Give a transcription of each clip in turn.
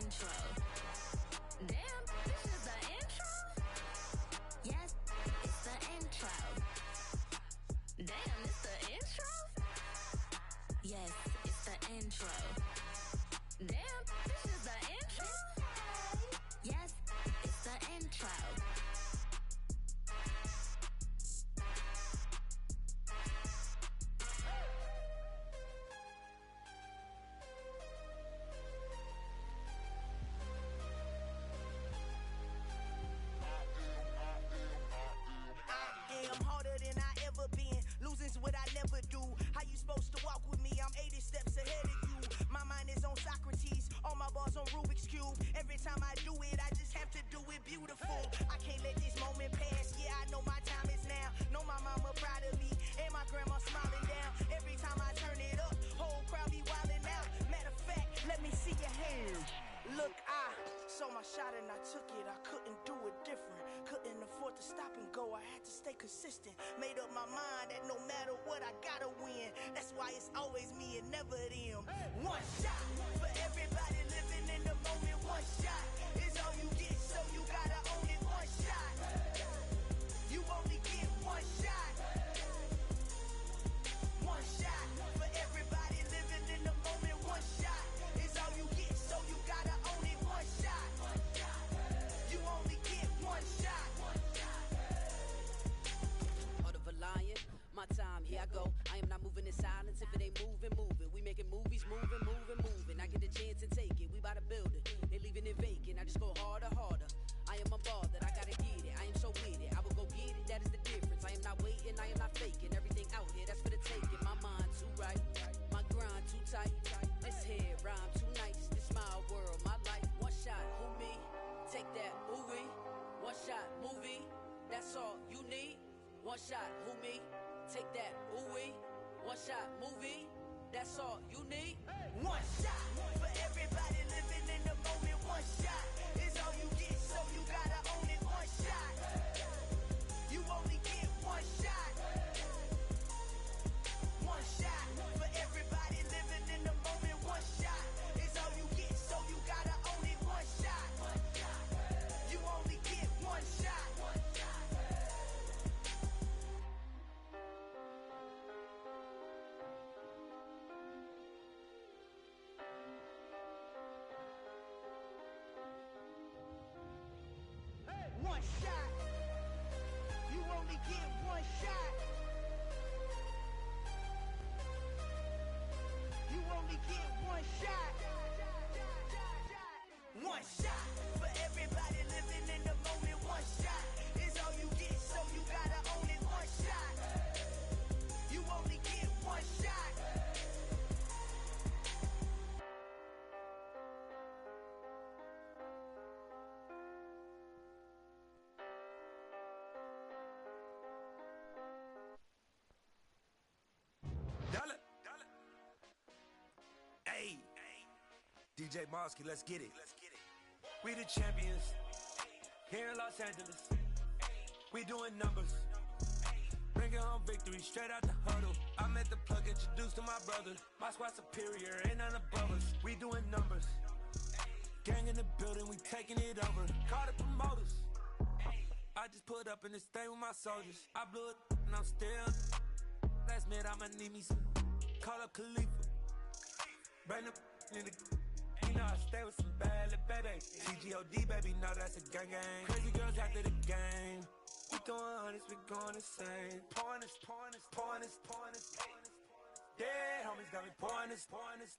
intro. Damn, this is the intro? Yes, it's the intro. Damn, it's the intro? Yes, it's the intro. Damn, this is the intro? Yes, it's the intro. Losing's what I never do. How you supposed to walk with me? I'm 80 steps ahead of you. My mind is on Socrates, all my bars on Rubik's Cube. Every time I do it, I just have to do it beautiful. I can't let this moment pass. Yeah, I know my time is now. Know my mama proud of me, and my grandma smiling down. Every time I turn it up, whole crowd be wildin' out. Matter of fact, let me see your hands. Look, I saw my shot and I took it. I couldn't do it different. Couldn't afford to stop and go. I had to stay consistent. Made up my mind that no matter what, I gotta win. That's why it's always me and never them. One shot for everybody living in the moment. One shot is all you get, so you gotta own it. One shot. You only get one shot. One shot for everybody living in the moment. One shot is all you get, so you gotta own it. One shot. You only get one shot. Heart of a lion, my time, here I go. I am not moving in silence. If it ain't moving, moving. We making movies, moving, moving, moving. I get a chance and take it. We bout to build it. They leaving it vacant. I just go harder, harder. I am a ball that I gotta get it. I am so with it. I will go get it. That is the difference. I am not waiting. I am not faking. Everything out here, that's for the taking. My mind too right. My grind too tight. This head rhyme too nice. This my world, my life. One shot, who me? Take that, ooh wee. One shot, movie. That's all you need. One shot, who me? Take that, ooh wee. One shot, movie. That's all you need. One shot for everybody living in the moment. One shot is all you get, so you gotta own it. One shot. You only get one shot. One shot for everybody living in the moment. One shot is all you get, so you gotta own it. One shot. You only get one shot. One shot. You only get one shot. You only get one shot. One shot for everybody living in the moment. One shot is all you get, so you gotta own it. One shot. You only get one shot. Hey, DJ Mosky, let's get it. We the champions here in Los Angeles. We doing numbers, bringing home victory straight out the huddle. I'm at the plug, introduced to my brother. My squad superior, ain't none above us. We doing numbers, gang in the building, we taking it over. Call the promoters. I just put up in this thing with my soldiers. I blew it and I'm still. Last minute I'ma need me some. Call up Khalifa. Bring up in the. You know I stay with some bad little baby. CGOD baby, know that's a gang gang. Crazy girls after the game. We throwing hundreds, we going insane. Pouring this. Yeah, homies got me pouring this.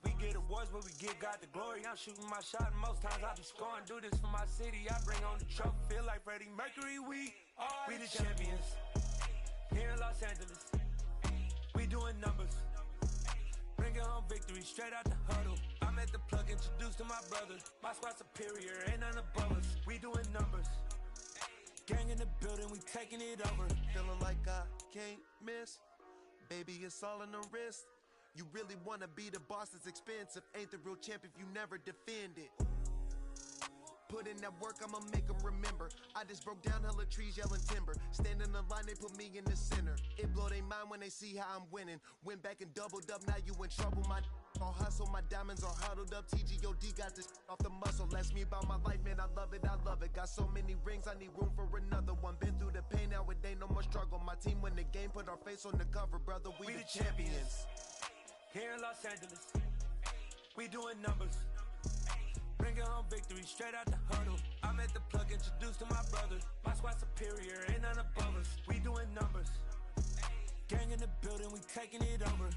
We get awards, but we give God the glory. I'm shooting my shot, and most times I be scoring. Do this for my city, I bring on the trophy. Feel like Freddie Mercury, we the champions here in Los Angeles. We doing numbers, bringing home victory straight out the huddle. I'm at the plug, introduced to my brother. My squad superior, ain't none above us. We doing numbers, gang in the building, we taking it over. Feeling like I can't miss. Baby, it's all in the wrist. You really wanna be the boss, it's expensive. Ain't the real champ if you never defend it. Put in that work, I'ma make them remember. I just broke down hella trees, yelling timber. Stand in the line, they put me in the center. It blow their mind when they see how I'm winning. Went back and doubled up, now you in trouble, my I'll hustle, my diamonds are huddled up. TGOD got this off the muscle. That's me about my life, man. I love it, I love it. Got so many rings, I need room for another one. Been through the pain, now it ain't no more struggle. My team win the game, put our face on the cover, brother. We the champions. Here in Los Angeles, we doing numbers. Bringing home victory straight out the huddle. I'm at the plug, introduced to my brothers. My squad superior, ain't none above us. We doing numbers. Gang in the building, we taking it over.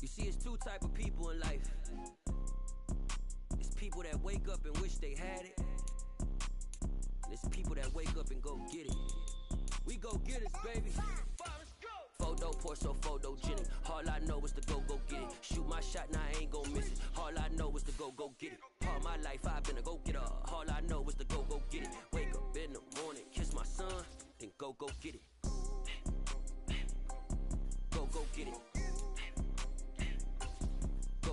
You see, it's two type of people in life. It's people that wake up and wish they had it. And it's people that wake up and go get it. We go get it, baby. Photo Porso, photogenic. All I know is to go get it. Shoot my shot, now I ain't gon' miss it. All I know is to go get it. All my life I've been a go getter. All I know is to go get it. Wake up in the morning, kiss my son, then go get it. Go get it.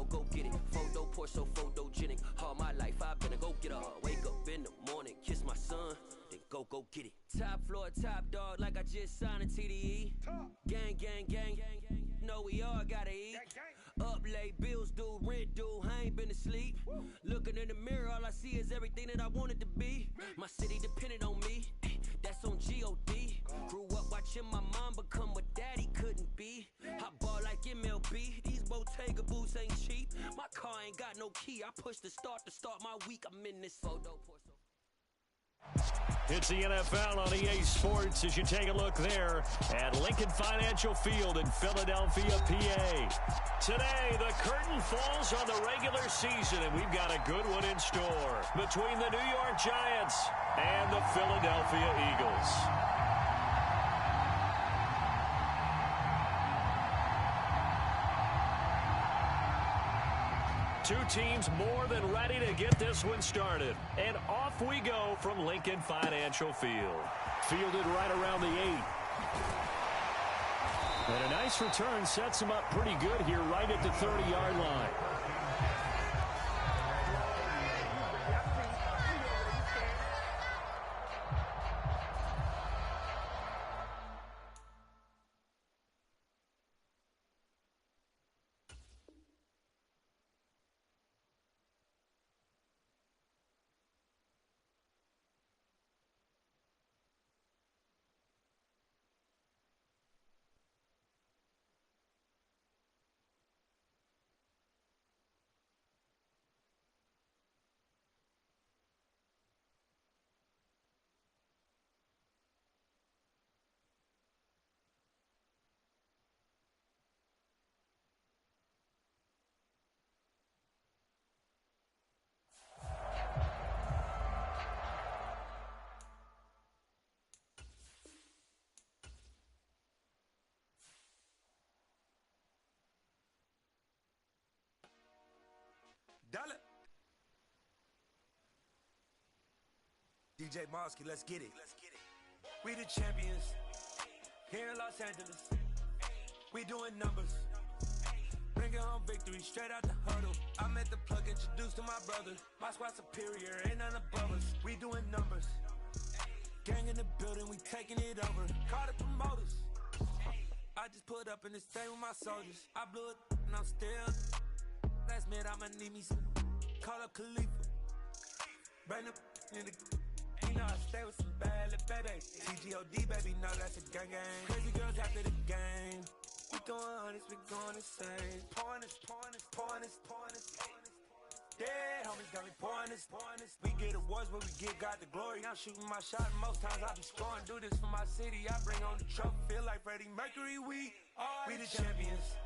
Go get it. Photo Porso, photogenic. All my life I've been a go getter. Wake up in the morning, kiss my son, then go get it. Top floor, top dog, like I just signed a TDE. Gang, gang, gang, know we all gotta eat. Up late, bills due, rent due, I ain't been asleep. Looking in the mirror, all I see is everything that I wanted to be. My city depended on me, that's on G.O.D. Grew up watching my mom become what daddy couldn't be. I ball like MLB, these Bottega boots ain't cheap. My car ain't got no key, I push the start to start my week. I'm in this photo. It's the NFL on EA Sports as you take a look there at Lincoln Financial Field in Philadelphia, PA. Today, the curtain falls on the regular season, and we've got a good one in store between the New York Giants and the Philadelphia Eagles. Two teams more than ready to get this one started. And off we go from Lincoln Financial Field. Fielded right around the 8. And a nice return sets him up pretty good here right at the 30-yard line. Dollar. DJ Mosky, let's get it. We the champions here in Los Angeles. We doing numbers. Bringing home victory straight out the huddle. I'm at the plug, introduced to my brothers. My squad superior, ain't none above us. We doing numbers. Gang in the building, we taking it over. Call the promoters. I just put up in this thing with my soldiers. I blew it and I'm still. Last minute I'ma need me some. Call up Khalifa. Bring up in the. You know I stay with some bad little baby. TGOD baby, know that's a gang gang. Crazy girls after the game. We going honest, we going insane. Pouring this. Yeah, homies got me pouring this. We get awards where we get God the glory. I'm shooting my shot and most times I be scoring. Do this for my city, I bring on the trophy. Feel like Freddie Mercury, we the champions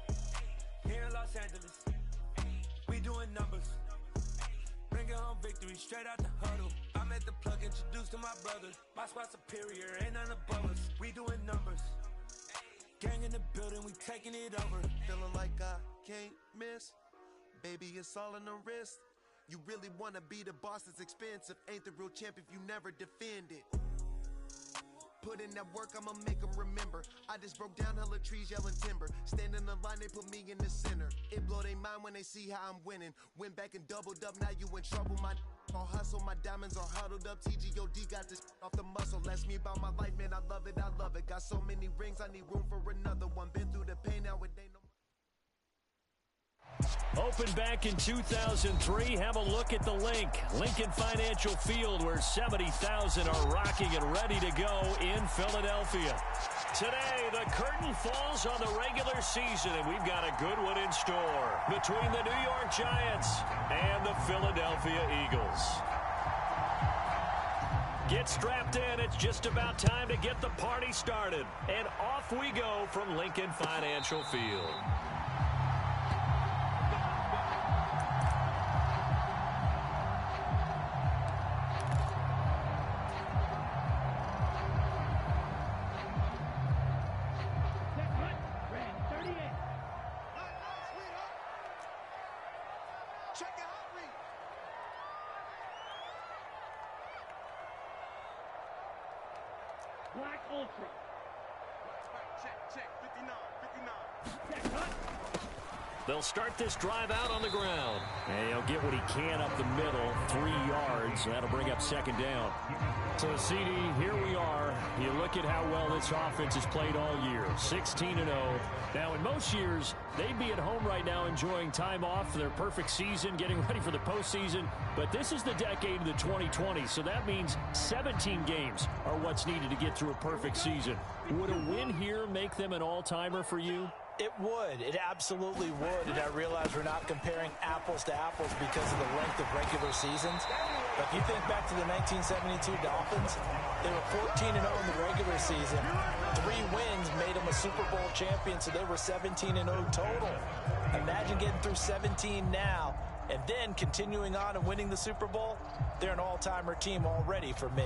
here in Los Angeles. We doing numbers. Bring Bringing home victory straight out the huddle. I'm at the plug, introduced to my brother. My spot superior, ain't none above us. We doing numbers. Gang in the building, we taking it over. Feeling like I can't miss. Baby, it's all in the wrist. You really wanna be the boss, it's expensive. Ain't the real champ if you never defend it. Put in that work, I'ma make them remember. I just broke down hella trees, yelling timber. Stand in the line, they put me in the center. It blow their mind when they see how I'm winning. Went back and doubled up, now you in trouble. My all hustle, my diamonds are huddled up. TGOD got this off the muscle. Ask me about my life, man, I love it, I love it. Got so many rings, I need room for another one. Been through the pain, now it ain't no. Opened back in 2003. Have a look at the link. Lincoln Financial Field, where 70,000 are rocking and ready to go in Philadelphia. Today, the curtain falls on the regular season, and we've got a good one in store between the New York Giants and the Philadelphia Eagles. Get strapped in. It's just about time to get the party started. And off we go from Lincoln Financial Field. Black Ultra. Check, 59. They'll start this drive out on the ground. And he'll get what he can up the middle, 3 yards. That'll bring up second down. So, CD, here we are. You look at how well this offense has played all year, 16-0. Now, in most years, they'd be at home right now enjoying time off for their perfect season, getting ready for the postseason. But this is the decade of the 2020s, so that means 17 games are what's needed to get through a perfect season. Would a win here make them an all-timer for you? It would. It absolutely would. And I realize we're not comparing apples to apples because of the length of regular seasons. But if you think back to the 1972 Dolphins, they were 14-0 in the regular season. 3 wins made them a Super Bowl champion, so they were 17-0 total. Imagine getting through 17 now and then continuing on and winning the Super Bowl. They're an all-timer team already for me.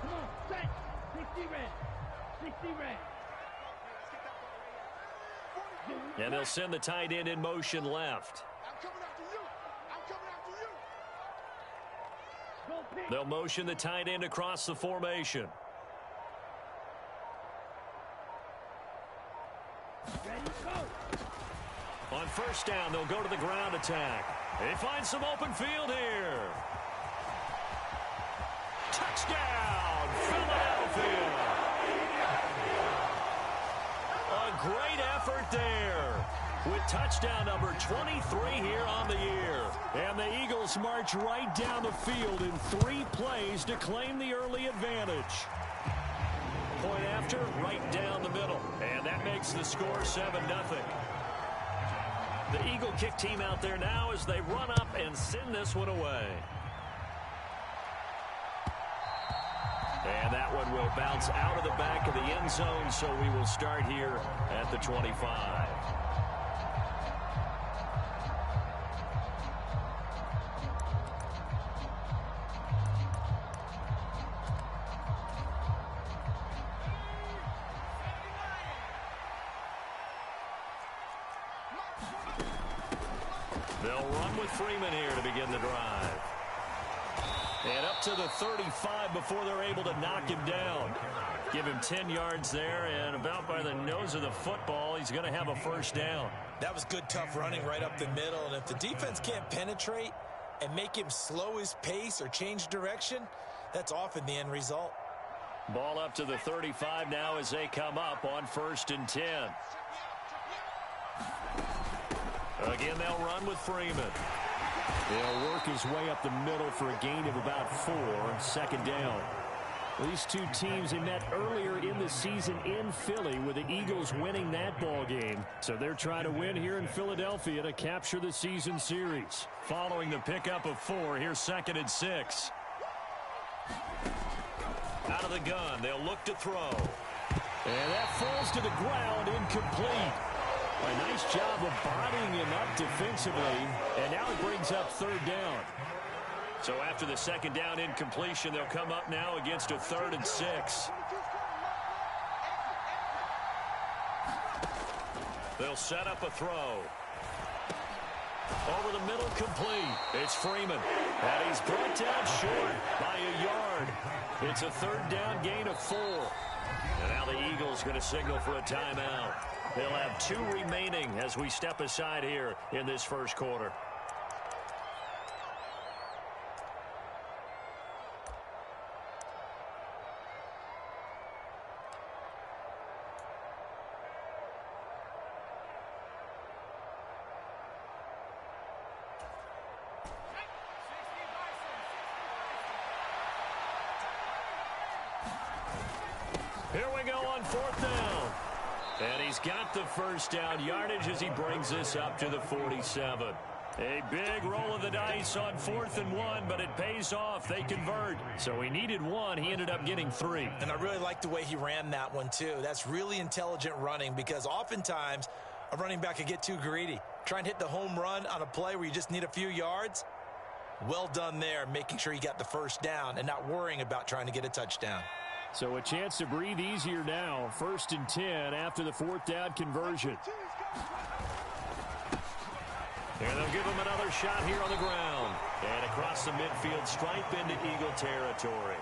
Come on, set. 60 red. 60 red. And they'll send the tight end in motion left. They'll motion the tight end across the formation. Ready, go. On first down, they'll go to the ground attack. They find some open field here. Touchdown, Philadelphia. A great effort there with touchdown number 23 here on the year. And the Eagles march right down the field in 3 plays to claim the early advantage. Point after, right down the middle. And that makes the score 7-0. The Eagle kick team out there now as they run up and send this one away. And that one will bounce out of the back of the end zone, so we will start here at the 25. They'll run with Freeman here to begin the drive. And up to the 35 before they're able to knock him down. Give him 10 yards there, and about by the nose of the football, he's going to have a first down. That was good, tough running right up the middle. And if the defense can't penetrate and make him slow his pace or change direction, that's often the end result. Ball up to the 35 now as they come up on 1st and 10. Again, they'll run with Freeman. He'll work his way up the middle for a gain of about 4, second down. These two teams, they met earlier in the season in Philly with the Eagles winning that ball game. So they're trying to win here in Philadelphia to capture the season series. Following the pickup of 4, here's 2nd and 6. Out of the gun, they'll look to throw. And that falls to the ground, incomplete. A nice job of bodying him up defensively, and now it brings up third down. So after the second down incompletion, they'll come up now against a 3rd and 6. They'll set up a throw. Over the middle, complete. It's Freeman. And he's brought down short by a yard. It's a 3rd down gain of 4. And now the Eagles going to signal for a timeout. They'll have 2 remaining as we step aside here in this first quarter. Here we go on 4th down. And he's got the first down yardage as he brings this up to the 47. A big roll of the dice on 4th and 1, but it pays off. They convert. So he needed 1. He ended up getting 3. And I really like the way he ran that one, too. That's really intelligent running because oftentimes a running back could get too greedy. Try and hit the home run on a play where you just need a few yards. Well done there, making sure he got the first down and not worrying about trying to get a touchdown. So a chance to breathe easier now. 1st and 10 after the 4th down conversion. And they'll give him another shot here on the ground. And across the midfield stripe into Eagle territory.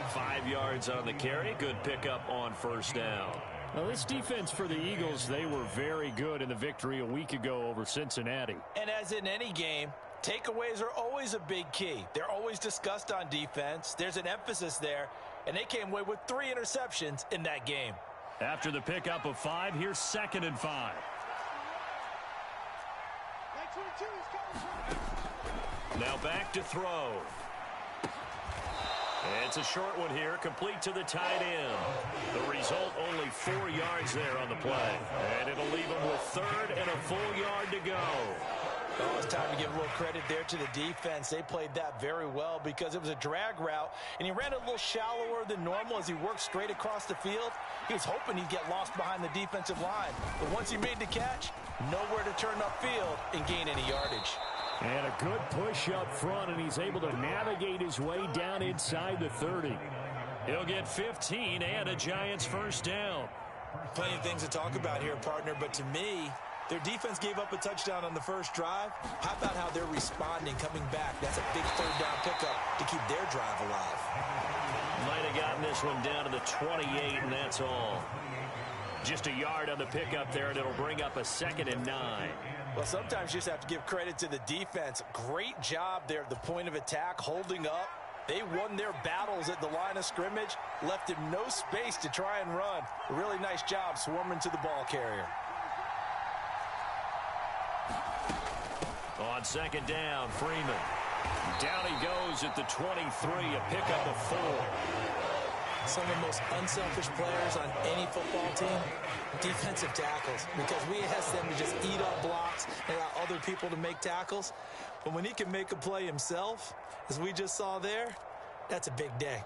5 yards on the carry. Good pickup on 1st down. Well, this defense for the Eagles, they were very good in the victory a week ago over Cincinnati. And as in any game, takeaways are always a big key. They're always discussed on defense. There's an emphasis there. And they came away with 3 interceptions in that game. After the pickup of 5, here's 2nd and 5. Now back to throw. It's a short one here, complete to the tight end. The result, only 4 yards there on the play. And it'll leave him with 3rd and a full yard to go. Oh, it's time to give a little credit there to the defense. They played that very well because it was a drag route, and he ran a little shallower than normal as he worked straight across the field. He was hoping he'd get lost behind the defensive line. But once he made the catch, nowhere to turn upfield and gain any yardage. And a good push up front, and he's able to navigate his way down inside the 30. He'll get 15 and a Giants first down. Plenty of things to talk about here, partner, but to me, their defense gave up a touchdown on the first drive. How about how they're responding, coming back? That's a big 3rd down pickup to keep their drive alive. Might have gotten this one down to the 28, and that's all. Just a yard on the pickup there, and it'll bring up a 2nd and 9. Well, sometimes you just have to give credit to the defense. Great job there at the point of attack, holding up. They won their battles at the line of scrimmage, left him no space to try and run. A really nice job swarming to the ball carrier. On 2nd down, Freeman. Down he goes at the 23, a pickup of 4. Some of the most unselfish players on any football team, defensive tackles, because we ask them to just eat up blocks and allow other people to make tackles. But when he can make a play himself, as we just saw there, that's a big day.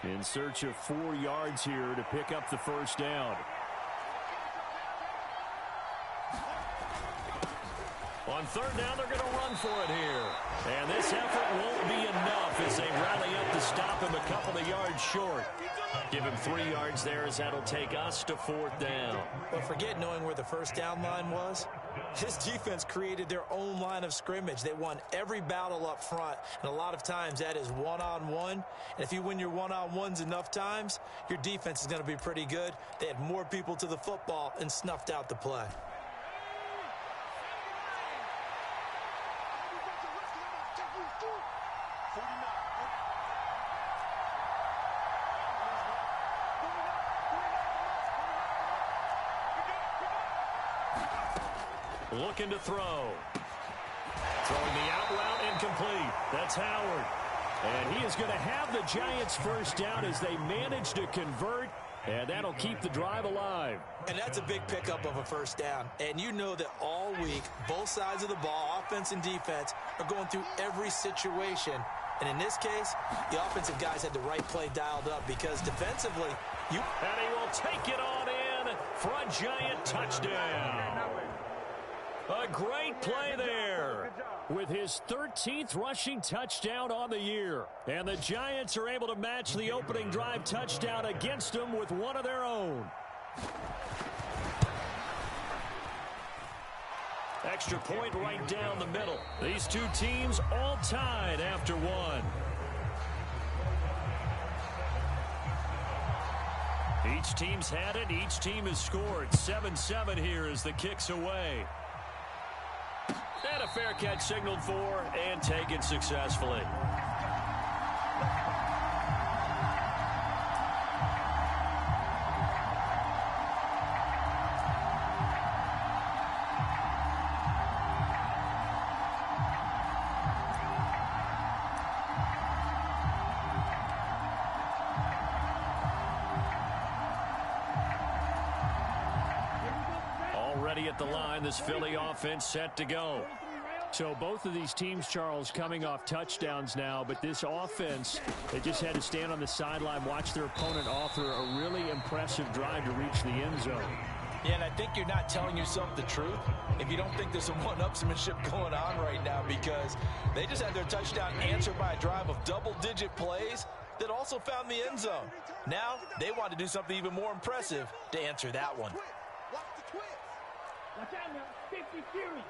In search of 4 yards here to pick up the first down. On 3rd down, they're going to run for it here. And this effort won't be enough as they rally up to stop him a couple of yards short. Give him 3 yards there as that'll take us to 4th down. But forget knowing where the first down line was. This defense created their own line of scrimmage. They won every battle up front, and a lot of times that is one-on-one. And if you win your one-on-ones enough times, your defense is going to be pretty good. They had more people to the football and snuffed out the play. Looking to throw. Throwing the out route incomplete. That's Howard. And he is going to have the Giants first down as they manage to convert and that'll keep the drive alive. And that's a big pickup of a first down. And you know that all week, both sides of the ball, offense and defense, are going through every situation. And in this case, the offensive guys had the right play dialed up because defensively, And he will take it on in for a Giant touchdown. A great play there with his 13th rushing touchdown on the year. And the Giants are able to match the opening drive touchdown against them with one of their own. Extra point right down the middle. These two teams all tied after one. Each team's had it. Each team has scored. 7-7 here as the kick's away. And a fair catch signaled for and taken successfully. Already at the line, this Philly offense set to go. So both of these teams, Charles, coming off touchdowns now, but this offense, they just had to stand on the sideline, watch their opponent author a really impressive drive to reach the end zone. Yeah, and I think you're not telling yourself the truth if you don't think there's some one-upsmanship going on right now, because they just had their touchdown answered by a drive of double-digit plays that also found the end zone. Now they want to do something even more impressive to answer that one. Watch out now, 50 Fury.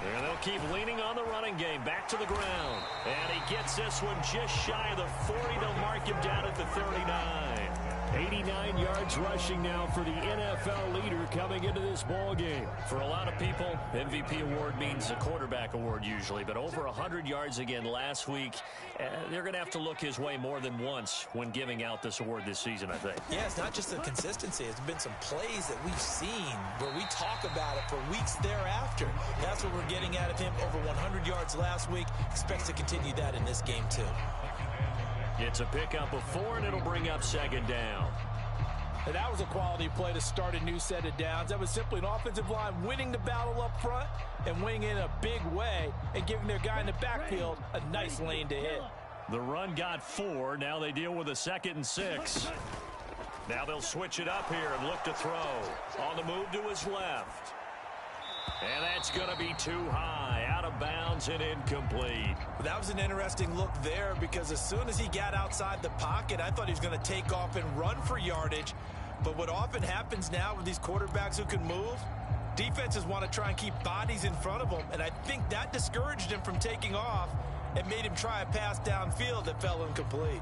And they'll keep leaning on the running game. Back to the ground. And he gets this one just shy of the 40. They'll mark him down at the 39. 89 yards rushing now for the NFL leader coming into this ball game. For a lot of people, MVP award means a quarterback award usually, but over 100 yards again last week. They're going to have to look his way more than once when giving out this award this season, I think. Yeah, it's not just the consistency. It's been some plays that we've seen where we talk about it for weeks thereafter. That's what we're getting out of him. Over 100 yards last week. Expects to continue that in this game too. It's a pickup of 4, and it'll bring up second down. And that was a quality play to start a new set of downs. That was simply an offensive line winning the battle up front and winning in a big way and giving their guy in the backfield a nice lane to hit. The run got 4. Now they deal with a 2nd and 6. Now they'll switch it up here and look to throw. On the move to his left. And that's going to be too high, out of bounds and incomplete. That was an interesting look there because as soon as he got outside the pocket, I thought he was going to take off and run for yardage. But what often happens now with these quarterbacks who can move, defenses want to try and keep bodies in front of them. And I think that discouraged him from taking off and made him try a pass downfield that fell incomplete.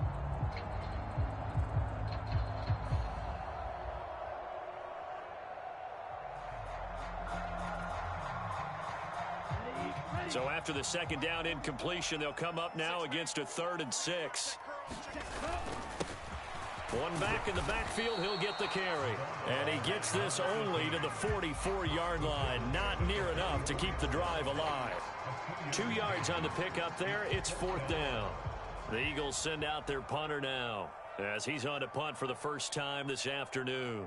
So after the second down incompletion, they'll come up now against a 3rd and 6. One back in the backfield, he'll get the carry. And he gets this only to the 44-yard line. Not near enough to keep the drive alive. 2 yards on the pickup there. It's 4th down. The Eagles send out their punter now as he's on to punt for the first time this afternoon.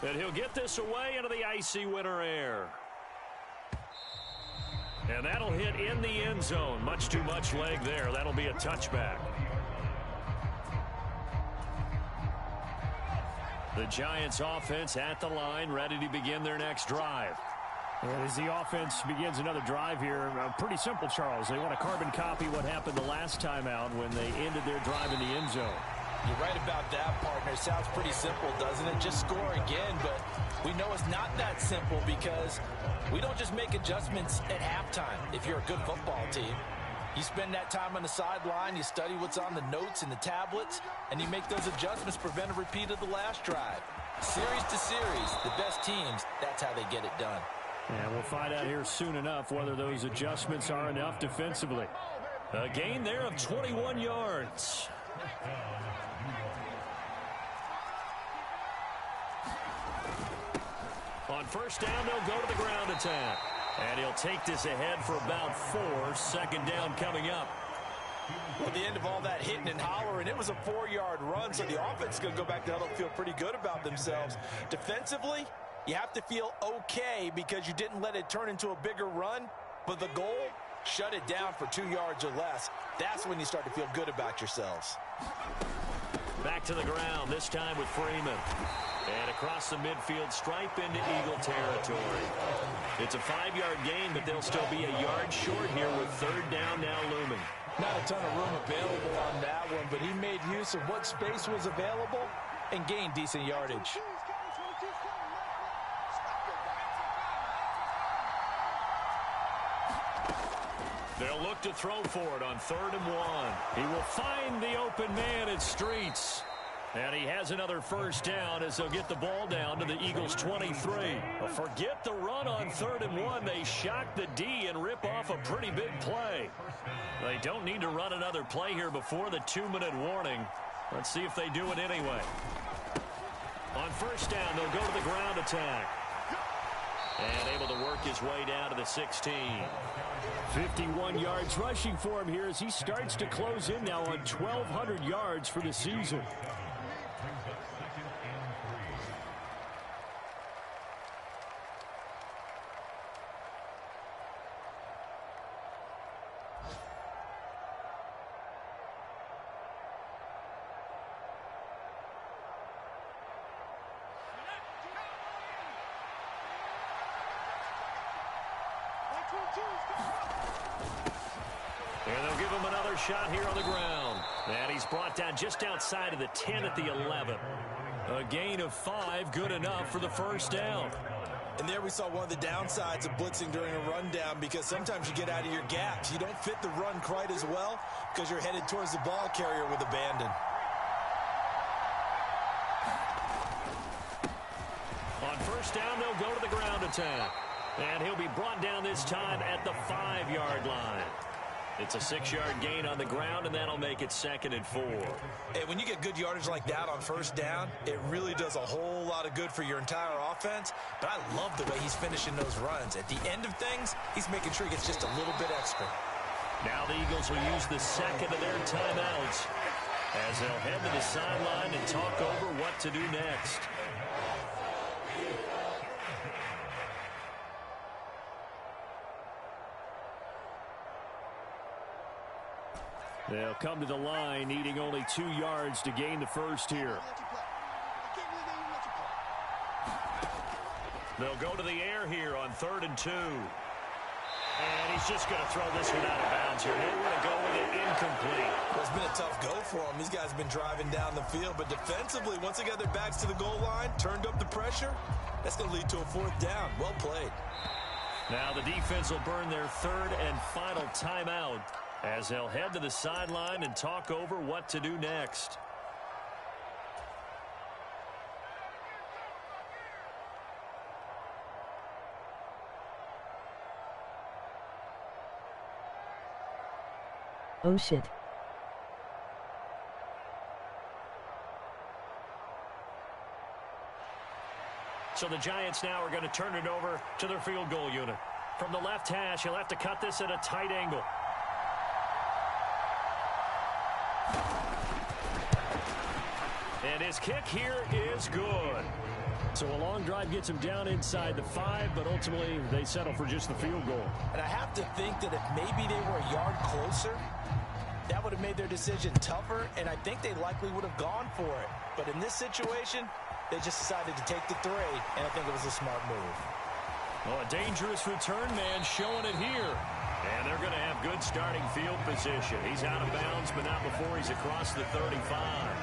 And he'll get this away into the icy winter air. And that'll hit in the end zone. Much too much leg there. That'll be a touchback. The Giants offense at the line, ready to begin their next drive. And as the offense begins another drive here, pretty simple, Charles. They want to carbon copy what happened the last time out when they ended their drive in the end zone. You're right about that, partner. Sounds pretty simple, doesn't it? Just score again, but we know it's not that simple because we don't just make adjustments at halftime if you're a good football team. You spend that time on the sideline, you study what's on the notes and the tablets, and you make those adjustments to prevent a repeat of the last drive. Series to series, the best teams, that's how they get it done. And we'll find out here soon enough whether those adjustments are enough defensively. A gain there of 21 yards. On first down, they'll go to the ground attack. And he'll take this ahead for about 4. Second down coming up. At the end of all that hitting and hollering, it was a 4-yard run, so the offense is going to go back to huddle and feel pretty good about themselves. Defensively, you have to feel okay because you didn't let it turn into a bigger run, but the goal, shut it down for 2 yards or less. That's when you start to feel good about yourselves. Back to the ground, this time with Freeman. And across the midfield stripe into Eagle territory. It's a 5-yard gain, but they'll still be a yard short here with third down now looming. Not a ton of room available on that one, but he made use of what space was available and gained decent yardage. They'll look to throw for it on 3rd and 1. He will find the open man at Streets. And he has another first down as they'll get the ball down to the Eagles' 23. Well, forget the run on 3rd and 1. They shock the D and rip off a pretty big play. They don't need to run another play here before the 2-minute warning. Let's see if they do it anyway. On first down, they'll go to the ground attack. And able to work his way down to the 16. 51 yards rushing for him here as he starts to close in now on 1,200 yards for the season. And they'll give him another shot here on the ground. And he's brought down just outside of the 10 at the 11. A gain of 5, good enough for the first down. And there we saw one of the downsides of blitzing during a rundown, because sometimes you get out of your gaps. You don't fit the run quite as well because you're headed towards the ball carrier with abandon. On first down, they'll go to the ground attack. And he'll be brought down this time at the 5-yard line. It's a 6-yard gain on the ground, and that'll make it 2nd and 4. And when you get good yardage like that on first down, it really does a whole lot of good for your entire offense. But I love the way he's finishing those runs. At the end of things, he's making sure he gets just a little bit extra. Now the Eagles will use the second of their timeouts as they'll head to the sideline and talk over what to do next. They'll come to the line, needing only 2 yards to gain the first here. They'll go to the air here on 3rd and 2. And he's just going to throw this one out of bounds here. They're going to go with it incomplete. Well, it's been a tough go for them. These guys have been driving down the field, but defensively, once they got their backs to the goal line, turned up the pressure, that's going to lead to a 4th down. Well played. Now the defense will burn their 3rd and final timeout as they'll head to the sideline and talk over what to do next. Oh shit. So the Giants now are going to turn it over to their field goal unit. From the left hash, he'll have to cut this at a tight angle. And his kick here is good. So a long drive gets him down inside the 5, but ultimately they settle for just the field goal. And I have to think that if maybe they were a yard closer, that would have made their decision tougher, and I think they likely would have gone for it. But in this situation, they just decided to take the 3, and I think it was a smart move. Well, a dangerous return man showing it here. And they're going to have good starting field position. He's out of bounds, but not before he's across the 35.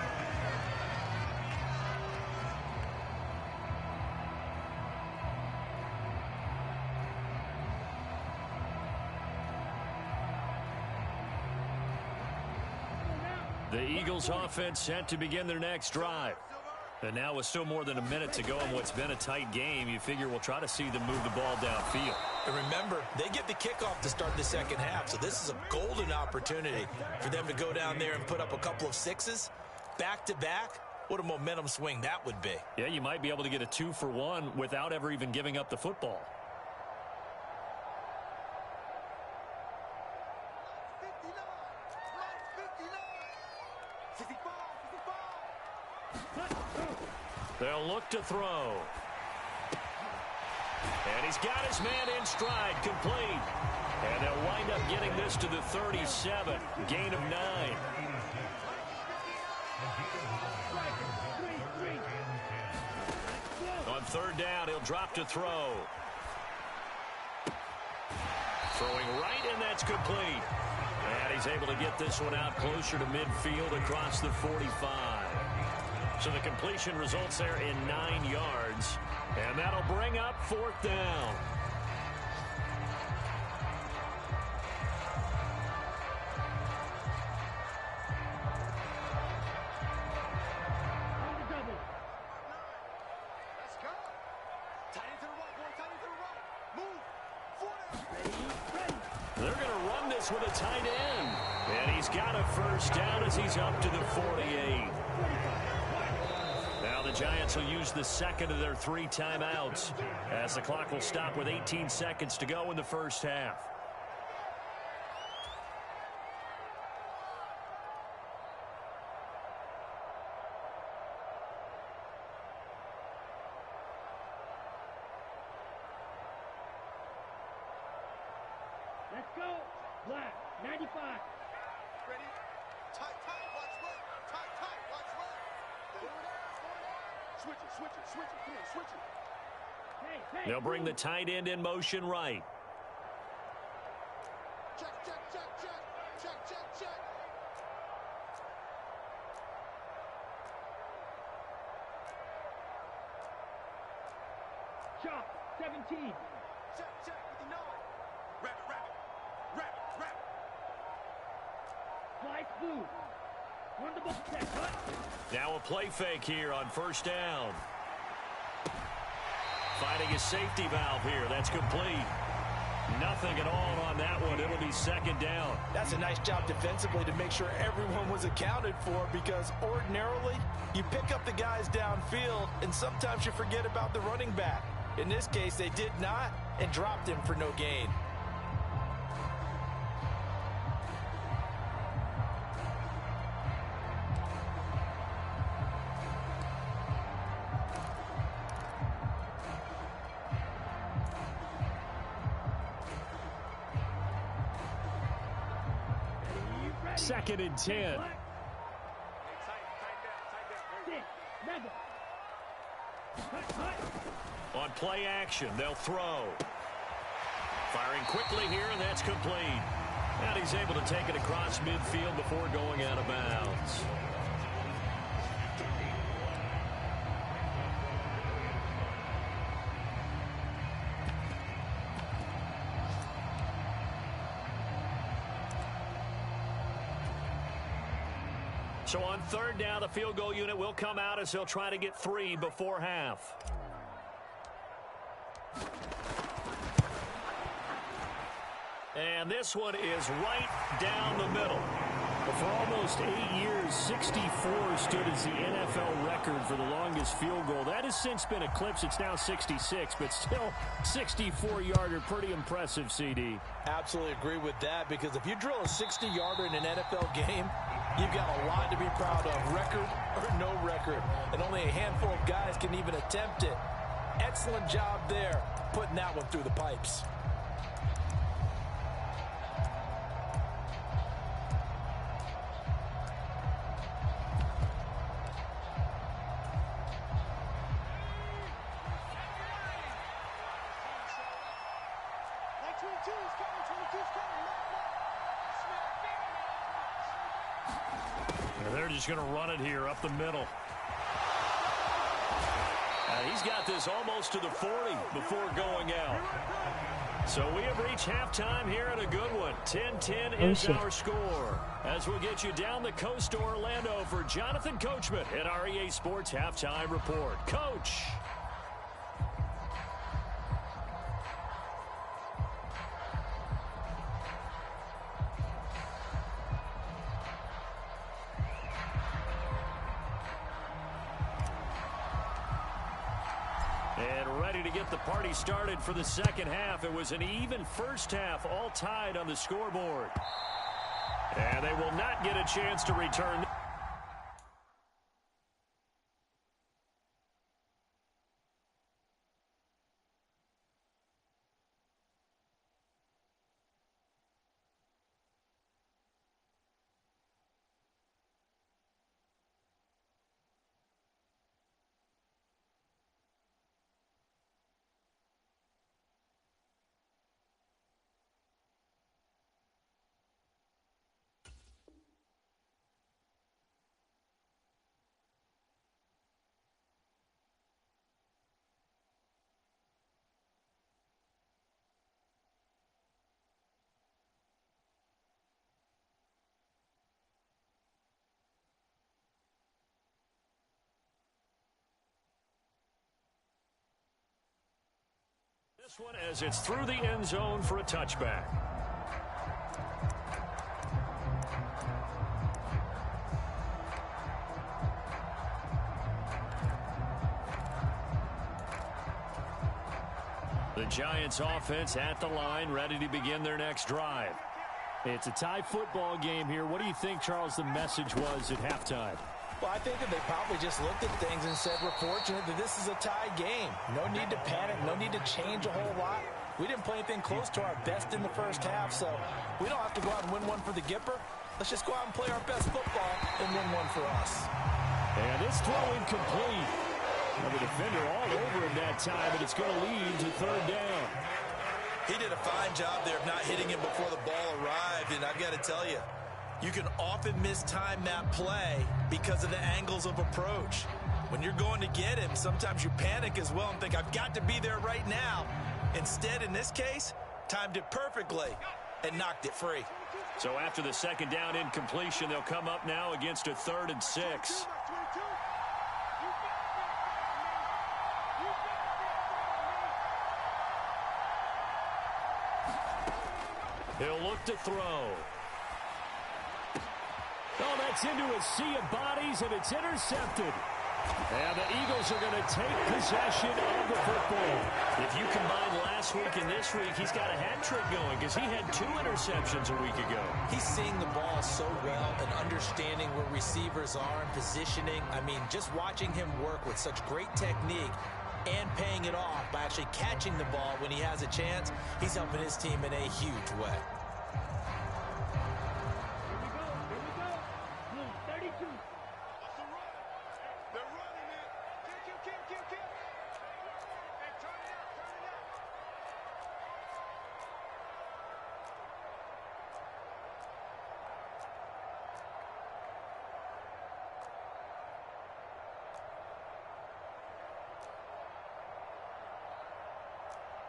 The Eagles offense set to begin their next drive. And now with still more than a minute to go in what's been a tight game, you figure we'll try to see them move the ball downfield. And remember, they get the kickoff to start the second half, so this is a golden opportunity for them to go down there and put up a couple of 6s back-to-back What a momentum swing that would be. Yeah, you might be able to get a 2-for-1 without ever even giving up the football. They'll look to throw. And he's got his man in stride, complete. And they'll wind up getting this to the 37, gain of 9. On third down, he'll drop to throw. Throwing right, and that's complete. And he's able to get this one out closer to midfield across the 45. So the completion results there in 9 yards. And that'll bring up fourth down. They're going to run this with a tight end. And he's got a first down as he's up to the 48. Now the Giants will use the second of their 3 timeouts as the clock will stop with 18 seconds to go in the first half. Let's go. Black, 95. Ready? Tight, watch left. Tight, watch left. Switch it. Come on, switch it. Hey. They'll bring the tight end in motion right. Check. Chop, 17. Check, you know it. Rabbit. Flies blue. Run the ball, check, cut. Now a play fake here on first down. Finding a safety valve here. That's complete. Nothing at all on that one. It'll be second down. That's a nice job defensively to make sure everyone was accounted for, because ordinarily you pick up the guys downfield and sometimes you forget about the running back. In this case, they did not and dropped him for no gain. Second and 10. On play action, they'll throw. Firing quickly here, and that's complete. And he's able to take it across midfield before going out of bounds. So on third down, the field goal unit will come out as they'll try to get 3 before half. And this one is right down the middle. For almost 8 years, 64 stood as the NFL record for the longest field goal. That has since been eclipsed. It's now 66, but still 64-yarder. Pretty impressive, CD. Absolutely agree with that, because if you drill a 60-yarder in an NFL game, you've got a lot to be proud of, record or no record. And only a handful of guys can even attempt it. Excellent job there, putting that one through the pipes. They're just going to run it here up the middle. He's got this almost to the 40 before going out. So we have reached halftime here at a good one. 10-10 is our score. As we'll get you down the coast to Orlando for Jonathan Coachman at our EA Sports Halftime Report. Coach. And ready to get the party started for the second half. It was an even first half, all tied on the scoreboard. And they will not get a chance to return. This one as it's through the end zone for a touchback. The Giants offense at the line, ready to begin their next drive. It's a tie football game here. What do you think, Charles, the message was at halftime? Well, I think that they probably just looked at things and said, we're fortunate that this is a tie game. No need to panic, no need to change a whole lot. We didn't play anything close to our best in the first half, so we don't have to go out and win one for the Gipper. Let's just go out and play our best football and win one for us. And this throw incomplete. Now the defender all over him that time, but it's going to lead to third down. He did a fine job there of not hitting him before the ball arrived, and I've got to tell you, you can often mistime that play because of the angles of approach. When you're going to get him, sometimes you panic as well and think, I've got to be there right now. Instead, in this case, timed it perfectly and knocked it free. So after the second down incompletion, they'll come up now against a 3rd and 6. He'll look to throw. Oh, that's into a sea of bodies, and it's intercepted. And the Eagles are going to take possession of the football. If you combine last week and this week, he's got a hat trick going because he had 2 interceptions a week ago. He's seeing the ball so well and understanding where receivers are and positioning. I mean, just watching him work with such great technique and paying it off by actually catching the ball when he has a chance, he's helping his team in a huge way.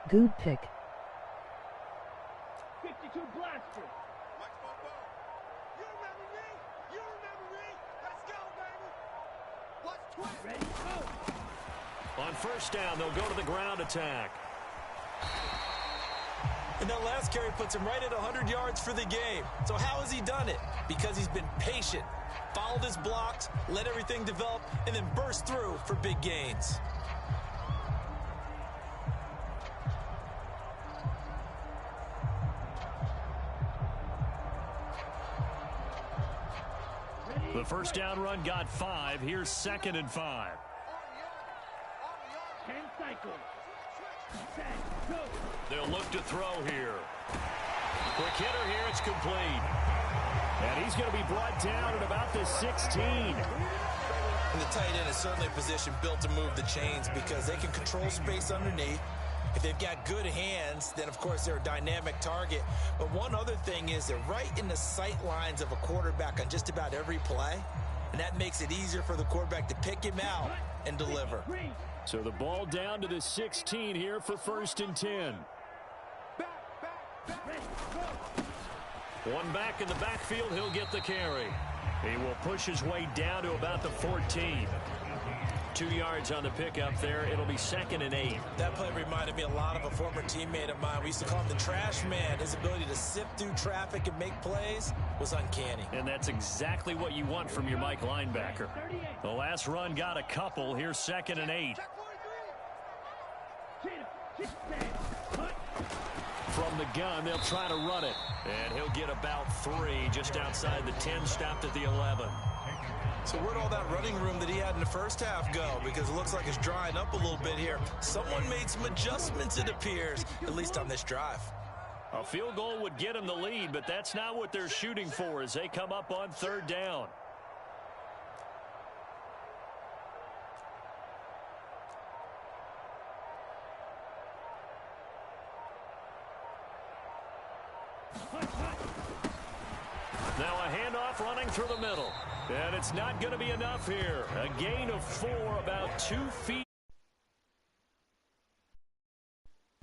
Good pick. 52 blaster. You remember me? You remember me? Let's go, baby. What's 20? Ready, go. On first down, they'll go to the ground attack. And that last carry puts him right at 100 yards for the game. So how has he done it? Because he's been patient, followed his blocks, let everything develop, and then burst through for big gains. The first down run got 5. Here's 2nd and 5. 10 cycles. Set, go. They'll look to throw here. Quick hitter here. It's complete. And he's going to be brought down at about the 16. And the tight end is certainly a position built to move the chains because they can control space underneath. If they've got good hands, then, of course, they're a dynamic target. But one other thing is they're right in the sight lines of a quarterback on just about every play, and that makes it easier for the quarterback to pick him out and deliver. So the ball down to the 16 here for 1st and 10. One back in the backfield, he'll get the carry. He will push his way down to about the 14. 2 yards on the pickup there. It'll be 2nd and 8. That play reminded me a lot of a former teammate of mine. We used to call him the trash man. His ability to sift through traffic and make plays was uncanny. And that's exactly what you want from your Mike linebacker. The last run got a couple. Here's 2nd and 8. From the gun, they'll try to run it. And he'll get about 3 just outside the 10, stopped at the 11. So where'd all that running room that he had in the first half go? Because it looks like it's drying up a little bit here. Someone made some adjustments, it appears, at least on this drive. A field goal would get them the lead, but that's not what they're shooting for as they come up on 3rd down. Now a handoff running through the middle. And it's not going to be enough here. A gain of 4, about 2 feet.